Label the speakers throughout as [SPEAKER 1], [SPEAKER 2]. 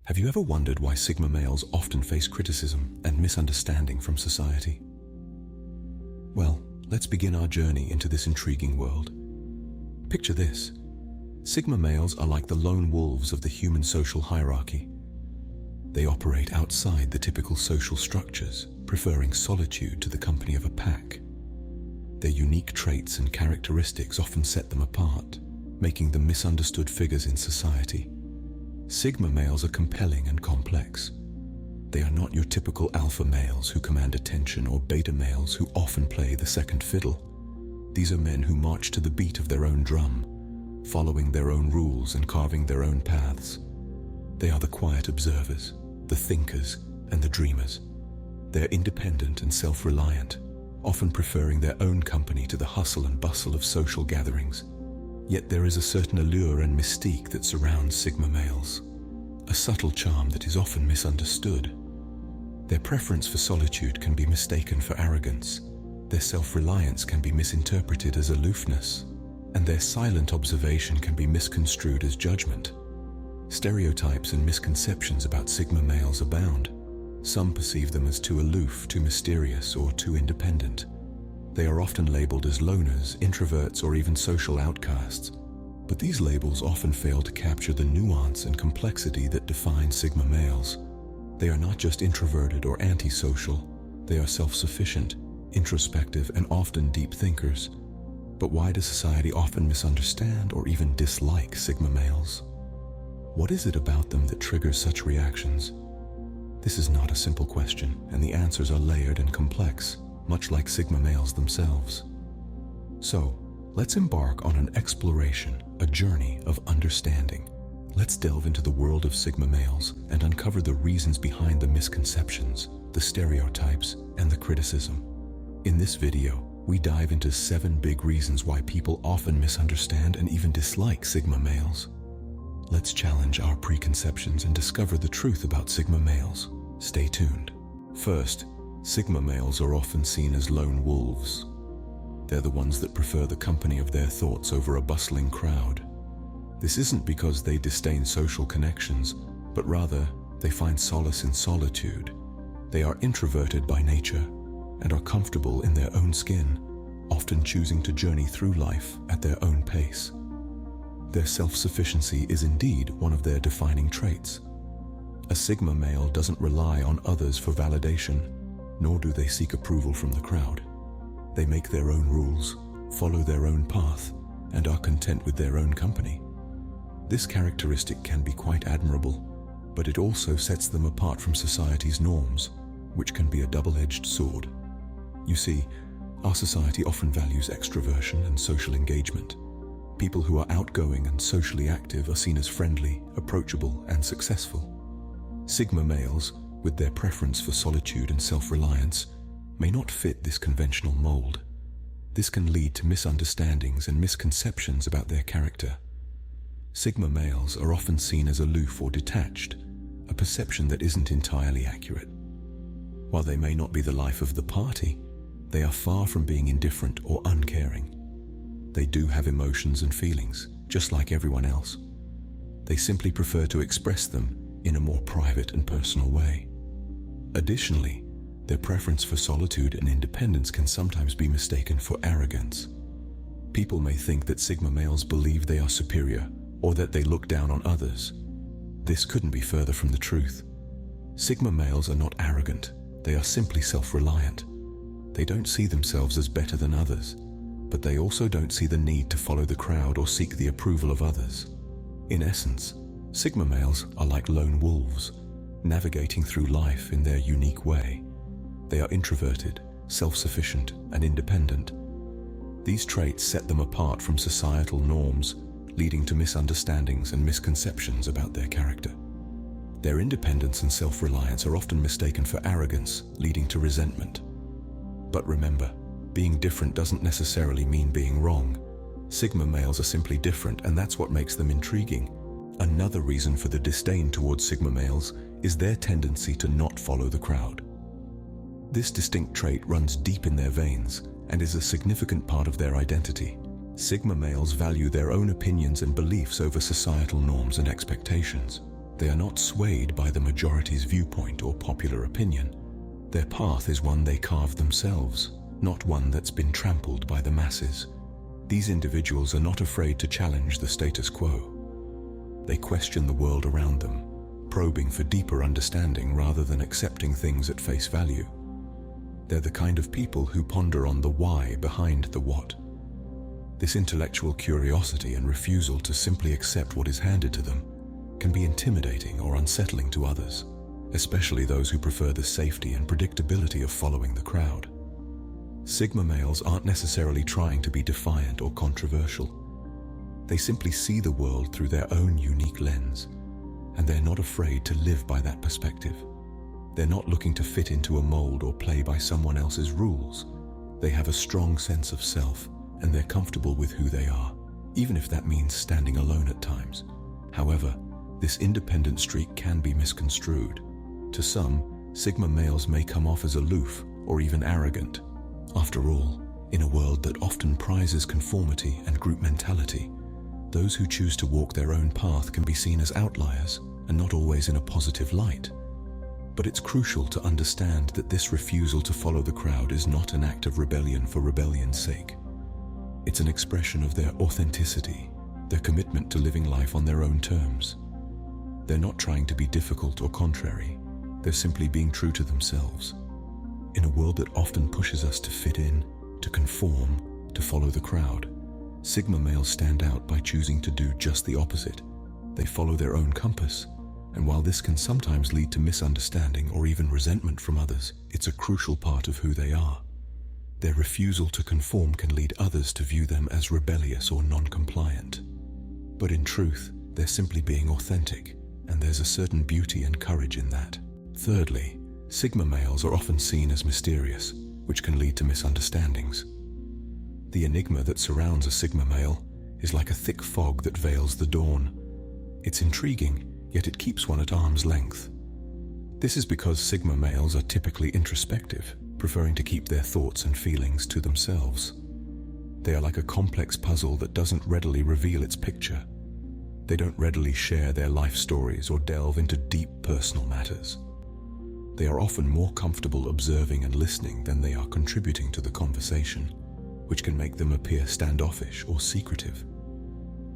[SPEAKER 1] Have you ever wondered why Sigma males often face criticism and misunderstanding from society? Well, let's begin our journey into this intriguing world. Picture this. Sigma males are like the lone wolves of the human social hierarchy. They operate outside the typical social structures, preferring solitude to the company of a pack. Their unique traits and characteristics often set them apart, making them misunderstood figures in society. Sigma males are compelling and complex. They are not your typical alpha males who command attention or beta males who often play the second fiddle. These are men who march to the beat of their own drum, following their own rules and carving their own paths. They are the quiet observers, the thinkers, and the dreamers. They're independent and self-reliant, often preferring their own company to the hustle and bustle of social gatherings. Yet there is a certain allure and mystique that surrounds Sigma males, a subtle charm that is often misunderstood. Their preference for solitude can be mistaken for arrogance, their self-reliance can be misinterpreted as aloofness, and their silent observation can be misconstrued as judgment. Stereotypes and misconceptions about Sigma males abound. Some perceive them as too aloof, too mysterious, or too independent. They are often labeled as loners, introverts, or even social outcasts. But these labels often fail to capture the nuance and complexity that define Sigma males. They are not just introverted or antisocial. They are self-sufficient, introspective, and often deep thinkers. But why does society often misunderstand or even dislike Sigma males? What is it about them that triggers such reactions? This is not a simple question, and the answers are layered and complex, much like Sigma males themselves. So, let's embark on an exploration, a journey of understanding. Let's delve into the world of Sigma males and uncover the reasons behind the misconceptions, the stereotypes, and the criticism. In this video, we dive into 7 big reasons why people often misunderstand and even dislike Sigma males. Let's challenge our preconceptions and discover the truth about Sigma males. Stay tuned. First, Sigma males are often seen as lone wolves. They're the ones that prefer the company of their thoughts over a bustling crowd. This isn't because they disdain social connections, but rather they find solace in solitude. They are introverted by nature and are comfortable in their own skin, often choosing to journey through life at their own pace. Their self-sufficiency is indeed one of their defining traits. A Sigma male doesn't rely on others for validation, nor do they seek approval from the crowd. They make their own rules, follow their own path, and are content with their own company. This characteristic can be quite admirable, but it also sets them apart from society's norms, which can be a double-edged sword. You see, our society often values extroversion and social engagement. People who are outgoing and socially active are seen as friendly, approachable, and successful. Sigma males, with their preference for solitude and self-reliance, may not fit this conventional mold. This can lead to misunderstandings and misconceptions about their character. Sigma males are often seen as aloof or detached, a perception that isn't entirely accurate. While they may not be the life of the party, they are far from being indifferent or uncaring. They do have emotions and feelings, just like everyone else. They simply prefer to express them in a more private and personal way. Additionally, their preference for solitude and independence can sometimes be mistaken for arrogance. People may think that Sigma males believe they are superior or that they look down on others. This couldn't be further from the truth. Sigma males are not arrogant, they are simply self-reliant. They don't see themselves as better than others, but they also don't see the need to follow the crowd or seek the approval of others. In essence, Sigma males are like lone wolves, navigating through life in their unique way. They are introverted, self-sufficient, and independent. These traits set them apart from societal norms, leading to misunderstandings and misconceptions about their character. Their independence and self-reliance are often mistaken for arrogance, leading to resentment. But remember, being different doesn't necessarily mean being wrong. Sigma males are simply different, and that's what makes them intriguing. Another reason for the disdain towards Sigma males is their tendency to not follow the crowd. This distinct trait runs deep in their veins and is a significant part of their identity. Sigma males value their own opinions and beliefs over societal norms and expectations. They are not swayed by the majority's viewpoint or popular opinion. Their path is one they carve themselves, not one that's been trampled by the masses. These individuals are not afraid to challenge the status quo. They question the world around them, probing for deeper understanding rather than accepting things at face value. They're the kind of people who ponder on the why behind the what. This intellectual curiosity and refusal to simply accept what is handed to them can be intimidating or unsettling to others, especially those who prefer the safety and predictability of following the crowd. Sigma males aren't necessarily trying to be defiant or controversial. They simply see the world through their own unique lens, and they're not afraid to live by that perspective. They're not looking to fit into a mold or play by someone else's rules. They have a strong sense of self, and they're comfortable with who they are, even if that means standing alone at times. However, this independent streak can be misconstrued. To some, Sigma males may come off as aloof or even arrogant. After all, in a world that often prizes conformity and group mentality, those who choose to walk their own path can be seen as outliers and not always in a positive light. But it's crucial to understand that this refusal to follow the crowd is not an act of rebellion for rebellion's sake. It's an expression of their authenticity, their commitment to living life on their own terms. They're not trying to be difficult or contrary. They're simply being true to themselves. In a world that often pushes us to fit in, to conform, to follow the crowd, Sigma males stand out by choosing to do just the opposite. They follow their own compass, and while this can sometimes lead to misunderstanding or even resentment from others, it's a crucial part of who they are. Their refusal to conform can lead others to view them as rebellious or non-compliant. But in truth, they're simply being authentic, and there's a certain beauty and courage in that. Thirdly, Sigma males are often seen as mysterious, which can lead to misunderstandings. The enigma that surrounds a Sigma male is like a thick fog that veils the dawn. It's intriguing, yet it keeps one at arm's length. This is because Sigma males are typically introspective, preferring to keep their thoughts and feelings to themselves. They are like a complex puzzle that doesn't readily reveal its picture. They don't readily share their life stories or delve into deep personal matters. They are often more comfortable observing and listening than they are contributing to the conversation, which can make them appear standoffish or secretive.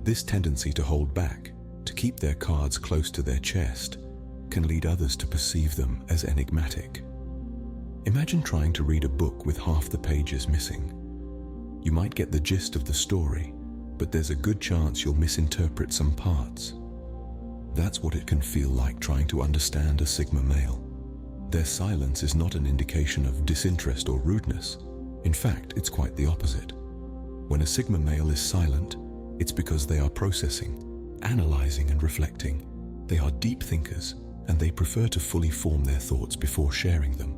[SPEAKER 1] This tendency to hold back, to keep their cards close to their chest, can lead others to perceive them as enigmatic. Imagine trying to read a book with half the pages missing. You might get the gist of the story, but there's a good chance you'll misinterpret some parts. That's what it can feel like trying to understand a Sigma male. Their silence is not an indication of disinterest or rudeness. In fact, it's quite the opposite. When a Sigma male is silent, it's because they are processing, analyzing and reflecting. They are deep thinkers, and they prefer to fully form their thoughts before sharing them.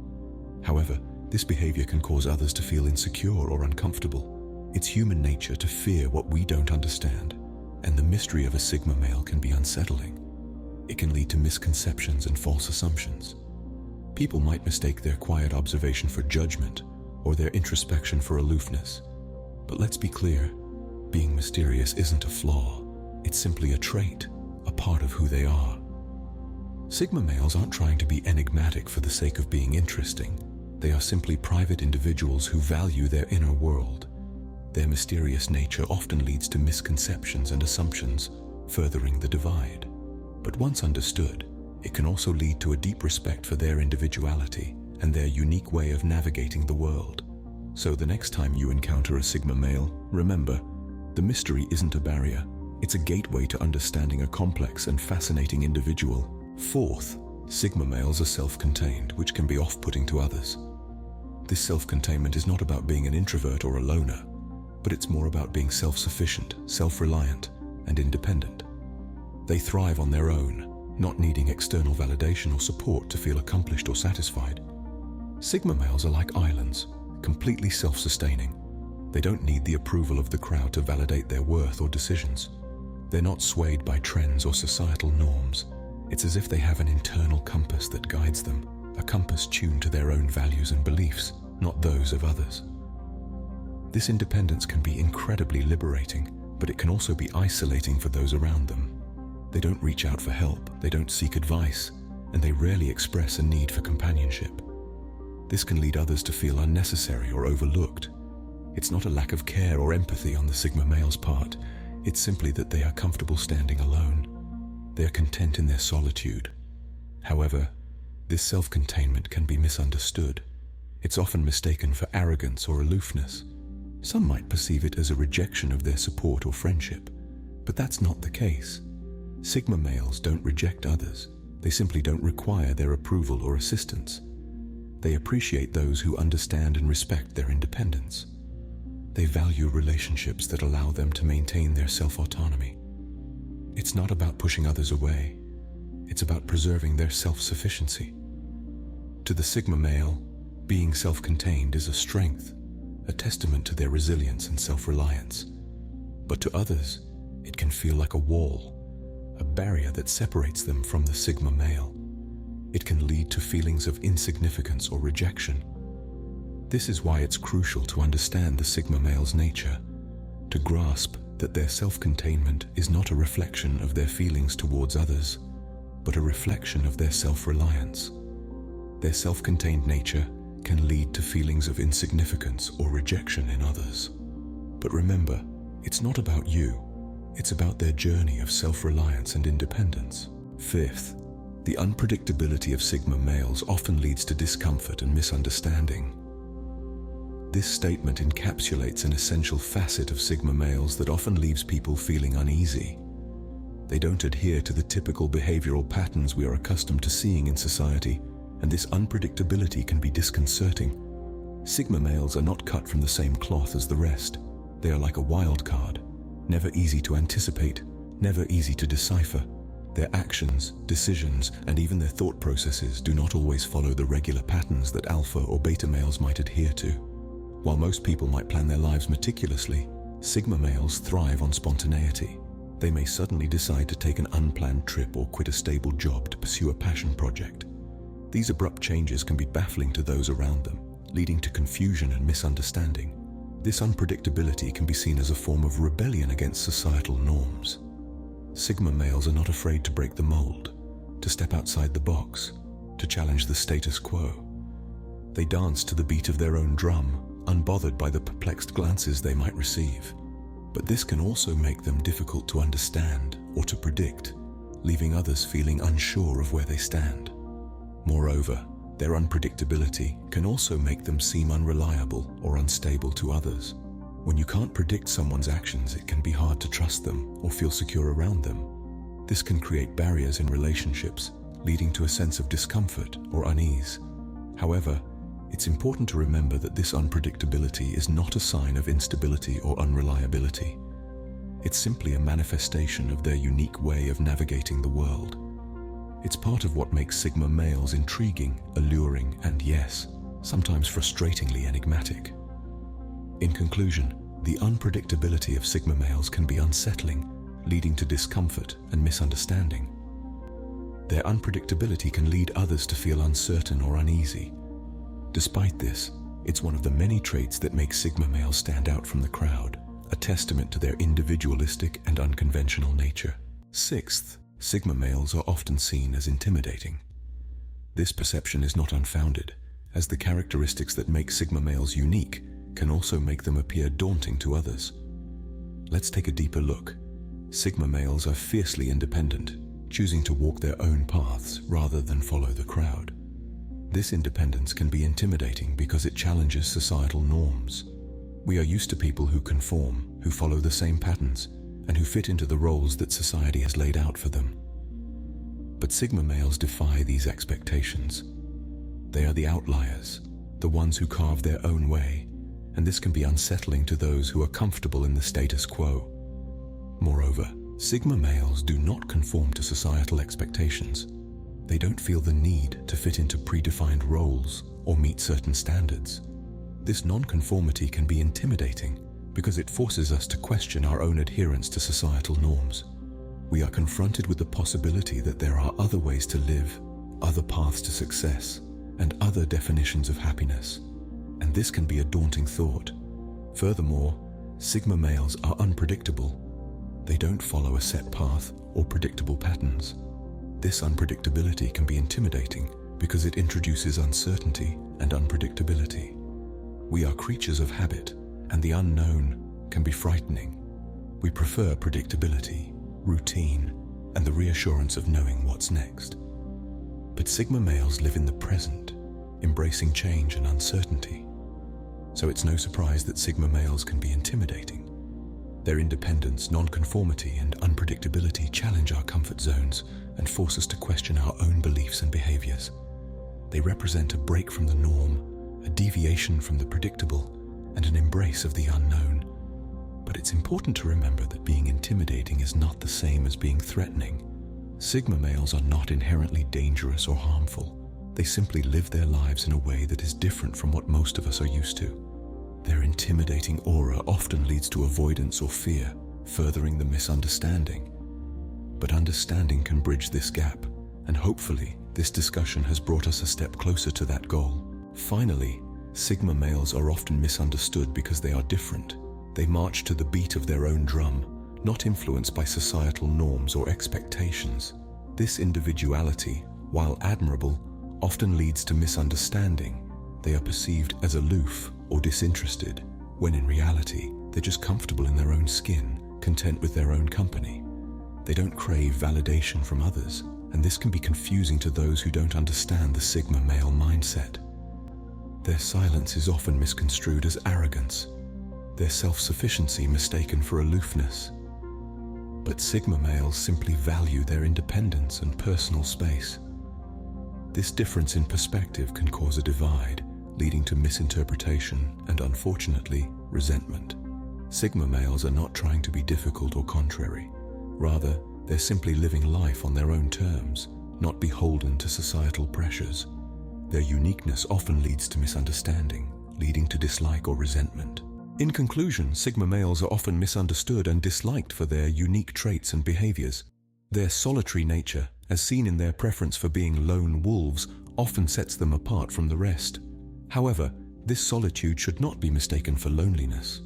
[SPEAKER 1] However, this behavior can cause others to feel insecure or uncomfortable. It's human nature to fear what we don't understand, and the mystery of a Sigma male can be unsettling. It can lead to misconceptions and false assumptions. People might mistake their quiet observation for judgment, or their introspection for aloofness. But let's be clear, being mysterious isn't a flaw. It's simply a trait, a part of who they are. Sigma males aren't trying to be enigmatic for the sake of being interesting. They are simply private individuals who value their inner world. Their mysterious nature often leads to misconceptions and assumptions, furthering the divide. But once understood, it can also lead to a deep respect for their individuality and their unique way of navigating the world. So the next time you encounter a Sigma male, remember, the mystery isn't a barrier. It's a gateway to understanding a complex and fascinating individual. Fourth, Sigma males are self-contained, which can be off-putting to others. This self-containment is not about being an introvert or a loner, but it's more about being self-sufficient, self-reliant, and independent. They thrive on their own, not needing external validation or support to feel accomplished or satisfied. Sigma males are like islands, completely self-sustaining. They don't need the approval of the crowd to validate their worth or decisions. They're not swayed by trends or societal norms. It's as if they have an internal compass that guides them, a compass tuned to their own values and beliefs, not those of others. This independence can be incredibly liberating, but it can also be isolating for those around them. They don't reach out for help, they don't seek advice, and they rarely express a need for companionship. This can lead others to feel unnecessary or overlooked. It's not a lack of care or empathy on the Sigma male's part. It's simply that they are comfortable standing alone. They are content in their solitude. However, this self-containment can be misunderstood. It's often mistaken for arrogance or aloofness. Some might perceive it as a rejection of their support or friendship, but that's not the case. Sigma males don't reject others. They simply don't require their approval or assistance. They appreciate those who understand and respect their independence. They value relationships that allow them to maintain their self-autonomy. It's not about pushing others away. It's about preserving their self-sufficiency. To the Sigma male, being self-contained is a strength, a testament to their resilience and self-reliance. But to others, it can feel like a wall, a barrier that separates them from the Sigma male. It can lead to feelings of insignificance or rejection. This is why it's crucial to understand the Sigma male's nature, to grasp that their self-containment is not a reflection of their feelings towards others, but a reflection of their self-reliance. Their self-contained nature can lead to feelings of insignificance or rejection in others. But remember, it's not about you. It's about their journey of self-reliance and independence. Fifth, the unpredictability of Sigma males often leads to discomfort and misunderstanding. This statement encapsulates an essential facet of Sigma males that often leaves people feeling uneasy. They don't adhere to the typical behavioral patterns we are accustomed to seeing in society, and this unpredictability can be disconcerting. Sigma males are not cut from the same cloth as the rest. They are like a wild card, never easy to anticipate, never easy to decipher. Their actions, decisions, and even their thought processes do not always follow the regular patterns that alpha or beta males might adhere to. While most people might plan their lives meticulously, Sigma males thrive on spontaneity. They may suddenly decide to take an unplanned trip or quit a stable job to pursue a passion project. These abrupt changes can be baffling to those around them, leading to confusion and misunderstanding. This unpredictability can be seen as a form of rebellion against societal norms. Sigma males are not afraid to break the mold, to step outside the box, to challenge the status quo. They dance to the beat of their own drum, unbothered by the perplexed glances they might receive. But this can also make them difficult to understand or to predict, leaving others feeling unsure of where they stand. Moreover, their unpredictability can also make them seem unreliable or unstable to others. When you can't predict someone's actions, it can be hard to trust them or feel secure around them. This can create barriers in relationships, leading to a sense of discomfort or unease. However, it's important to remember that this unpredictability is not a sign of instability or unreliability. It's simply a manifestation of their unique way of navigating the world. It's part of what makes Sigma males intriguing, alluring, and yes, sometimes frustratingly enigmatic. In conclusion, the unpredictability of Sigma males can be unsettling, leading to discomfort and misunderstanding. Their unpredictability can lead others to feel uncertain or uneasy. Despite this, it's one of the many traits that make Sigma males stand out from the crowd, a testament to their individualistic and unconventional nature. Sixth, Sigma males are often seen as intimidating. This perception is not unfounded, as the characteristics that make Sigma males unique can also make them appear daunting to others. Let's take a deeper look. Sigma males are fiercely independent, choosing to walk their own paths rather than follow the crowd. This independence can be intimidating because it challenges societal norms. We are used to people who conform, who follow the same patterns, and who fit into the roles that society has laid out for them. But Sigma males defy these expectations. They are the outliers, the ones who carve their own way, and this can be unsettling to those who are comfortable in the status quo. Moreover, Sigma males do not conform to societal expectations. They don't feel the need to fit into predefined roles or meet certain standards. This non-conformity can be intimidating because it forces us to question our own adherence to societal norms. We are confronted with the possibility that there are other ways to live, other paths to success, and other definitions of happiness. And this can be a daunting thought. Furthermore, Sigma males are unpredictable. They don't follow a set path or predictable patterns. This unpredictability can be intimidating because it introduces uncertainty and unpredictability. We are creatures of habit, and the unknown can be frightening. We prefer predictability, routine, and the reassurance of knowing what's next. But Sigma males live in the present, embracing change and uncertainty. So it's no surprise that Sigma males can be intimidating. Their independence, non-conformity, and unpredictability challenge our comfort zones and force us to question our own beliefs and behaviors. They represent a break from the norm, a deviation from the predictable, and an embrace of the unknown. But it's important to remember that being intimidating is not the same as being threatening. Sigma males are not inherently dangerous or harmful. They simply live their lives in a way that is different from what most of us are used to. Their intimidating aura often leads to avoidance or fear, furthering the misunderstanding. But understanding can bridge this gap, and hopefully, this discussion has brought us a step closer to that goal. Finally, Sigma males are often misunderstood because they are different. They march to the beat of their own drum, not influenced by societal norms or expectations. This individuality, while admirable, often leads to misunderstanding. They are perceived as aloof or disinterested, when in reality, they're just comfortable in their own skin, content with their own company. They don't crave validation from others, and this can be confusing to those who don't understand the Sigma male mindset. Their silence is often misconstrued as arrogance, their self-sufficiency mistaken for aloofness. But Sigma males simply value their independence and personal space. This difference in perspective can cause a divide, leading to misinterpretation and, unfortunately, resentment. Sigma males are not trying to be difficult or contrary. Rather, they're simply living life on their own terms, not beholden to societal pressures. Their uniqueness often leads to misunderstanding, leading to dislike or resentment. In conclusion, Sigma males are often misunderstood and disliked for their unique traits and behaviors. Their solitary nature, as seen in their preference for being lone wolves, often sets them apart from the rest. However, this solitude should not be mistaken for loneliness.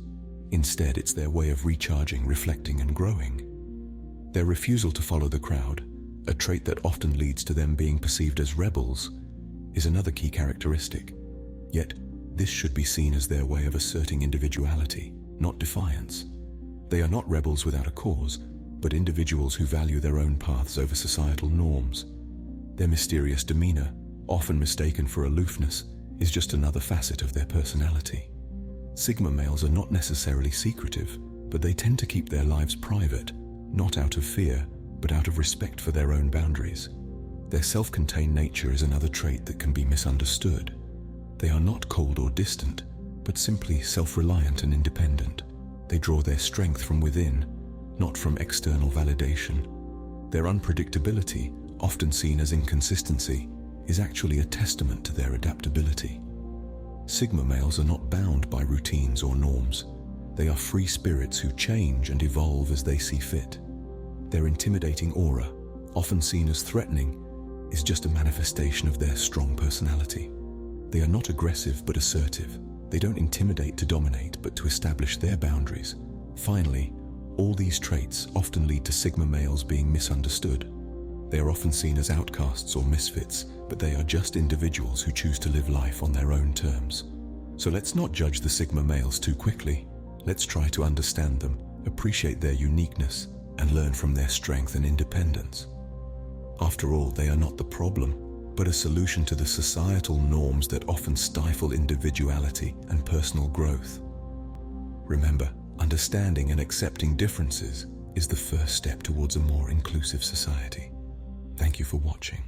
[SPEAKER 1] Instead, it's their way of recharging, reflecting, and growing. Their refusal to follow the crowd, a trait that often leads to them being perceived as rebels, is another key characteristic. Yet, this should be seen as their way of asserting individuality, not defiance. They are not rebels without a cause, but individuals who value their own paths over societal norms. Their mysterious demeanor, often mistaken for aloofness, is just another facet of their personality. Sigma males are not necessarily secretive, but they tend to keep their lives private, not out of fear, but out of respect for their own boundaries. Their self-contained nature is another trait that can be misunderstood. They are not cold or distant, but simply self-reliant and independent. They draw their strength from within, not from external validation. Their unpredictability, often seen as inconsistency, is actually a testament to their adaptability. Sigma males are not bound by routines or norms. They are free spirits who change and evolve as they see fit. Their intimidating aura, often seen as threatening, is just a manifestation of their strong personality. They are not aggressive but assertive. They don't intimidate to dominate, but to establish their boundaries. Finally, all these traits often lead to Sigma males being misunderstood. They are often seen as outcasts or misfits, but they are just individuals who choose to live life on their own terms. So let's not judge the Sigma males too quickly. Let's try to understand them, appreciate their uniqueness, and learn from their strength and independence. After all, they are not the problem, but a solution to the societal norms that often stifle individuality and personal growth. Remember, understanding and accepting differences is the first step towards a more inclusive society. Thank you for watching.